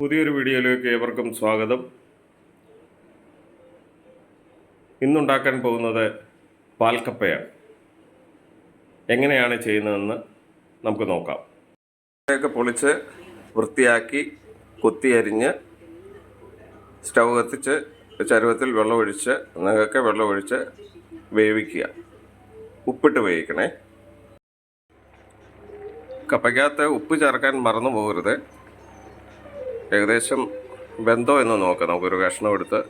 പുതിയൊരു വീഡിയോയിലേക്ക് ഏവർക്കും സ്വാഗതം. ഇന്നുണ്ടാക്കാൻ പോകുന്നത് പാൽക്കപ്പയാണ്. എങ്ങനെയാണ് ചെയ്യുന്നതെന്ന് നമുക്ക് നോക്കാം. ഒക്കെ പൊളിച്ച് വൃത്തിയാക്കി കൊത്തിയരിഞ്ഞ് സ്റ്റൗ കത്തിച്ച് ചരുവത്തിൽ വെള്ളമൊഴിച്ച് നിങ്ങൾക്ക് വെള്ളമൊഴിച്ച് വേവിക്കുക. ഉപ്പിട്ട് വേവിക്കണേ. കപ്പയ്ക്കകത്ത് ഉപ്പ് ചേർക്കാൻ മറന്നു പോകരുത്. ഏകദേശം വെന്തോ എന്ന് നോക്കാം. നമുക്കൊരു കഷ്ണം എടുത്ത്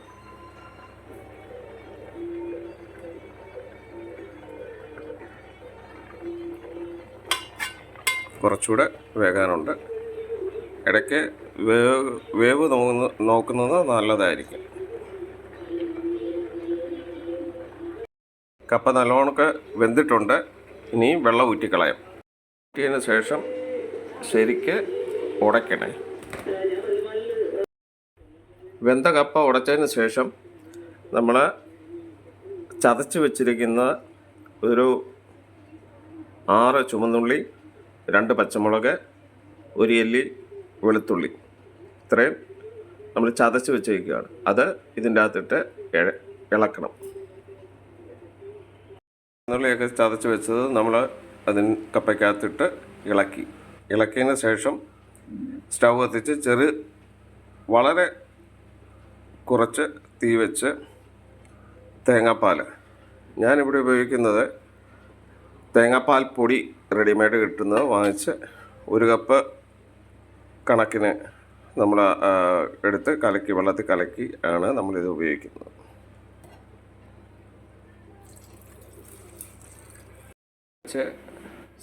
കുറച്ചുകൂടെ വേകാനുണ്ട്. ഇടയ്ക്ക് വേവ് നോക്കുന്നത് നല്ലതായിരിക്കും. കപ്പ നല്ലോണക്ക് വെന്തിട്ടുണ്ട്. ഇനി വെള്ളം ഊറ്റിക്കളയാം. ഊറ്റിയതിന് ശേഷം ശരിക്ക് ഉടയ്ക്കണേ. വെന്ത കപ്പ ഉടച്ചതിന് ശേഷം നമ്മൾ ചതച്ച് വെച്ചിരിക്കുന്ന ഒരു 6 ചുവന്നുള്ളി, 2 പച്ചമുളക്, 1 അല്ലി വെളുത്തുള്ളി, ഇത്രയും നമ്മൾ ചതച്ച് വെച്ചിരിക്കുകയാണ്. അത് ഇതിൻ്റെ അകത്തിട്ട് ഇളക്കണം. ചുവന്നുള്ളിയൊക്കെ ചതച്ച് വെച്ചത് നമ്മൾ കപ്പയ്ക്കകത്തിട്ട് ഇളക്കിയതിന് ശേഷം സ്റ്റൗ കത്തിച്ച് വളരെ കുറച്ച് തീ വെച്ച് തേങ്ങാപ്പാൽ, ഞാനിവിടെ ഉപയോഗിക്കുന്നത് തേങ്ങാപ്പാൽ പൊടി റെഡിമെയ്ഡ് കിട്ടുന്നത് വാങ്ങിച്ച് 1 കപ്പ് കണക്കിന് നമ്മൾ എടുത്ത് വെള്ളത്തിൽ കലക്കി ആണ് നമ്മളിത് ഉപയോഗിക്കുന്നത്.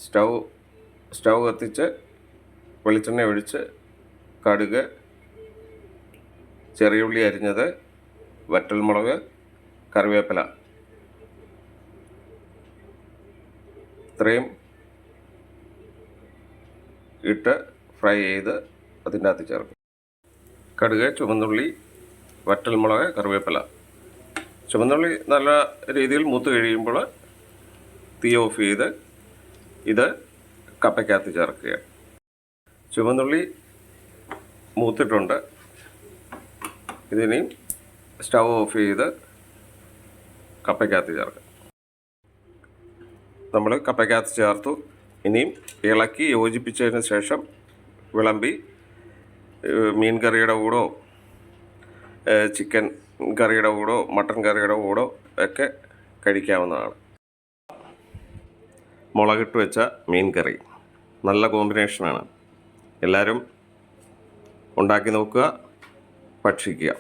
സ്റ്റൗ കത്തിച്ച് വെളിച്ചെണ്ണ ഒഴിച്ച് കടുക്, ചെറിയ ഉള്ളി അരിഞ്ഞത്, വറ്റൽമുളക്, കറിവേപ്പില, ഇത്രയും ഇട്ട് ഫ്രൈ ചെയ്ത് അതിൻ്റെ അകത്ത് ചേർക്കും. കടുക്, ചുവന്നുള്ളി, വറ്റൽമുളക്, കറിവേപ്പില. ചുവന്നുള്ളി നല്ല രീതിയിൽ മൂത്ത് കഴിയുമ്പോൾ തീ ഓഫ് ചെയ്ത് ഇത് കപ്പയ്ക്കകത്ത് ചേർക്കുക. ചുവന്നുള്ളി മൂത്തിട്ടുണ്ട്. ഇതിനി സ്റ്റൗ ഓഫ് ചെയ്ത് കപ്പയ്ക്കകത്ത് ചേർക്കാം. നമ്മൾ കപ്പയ്ക്കകത്ത് ചേർത്തു. ഇനിയും ഇളക്കി യോജിപ്പിച്ചതിന് ശേഷം വിളമ്പി മീൻ കറിയുടെ കൂടോ ചിക്കൻ കറിയുടെ കൂടോ മട്ടൻ കറിയുടെ കൂടോ ഒക്കെ കഴിക്കാവുന്നതാണ്. മുളകിട്ട് വെച്ച മീൻ കറി നല്ല കോമ്പിനേഷനാണ്. എല്ലാവരും ഉണ്ടാക്കി നോക്കുക, ഭക്ഷിക്കുക.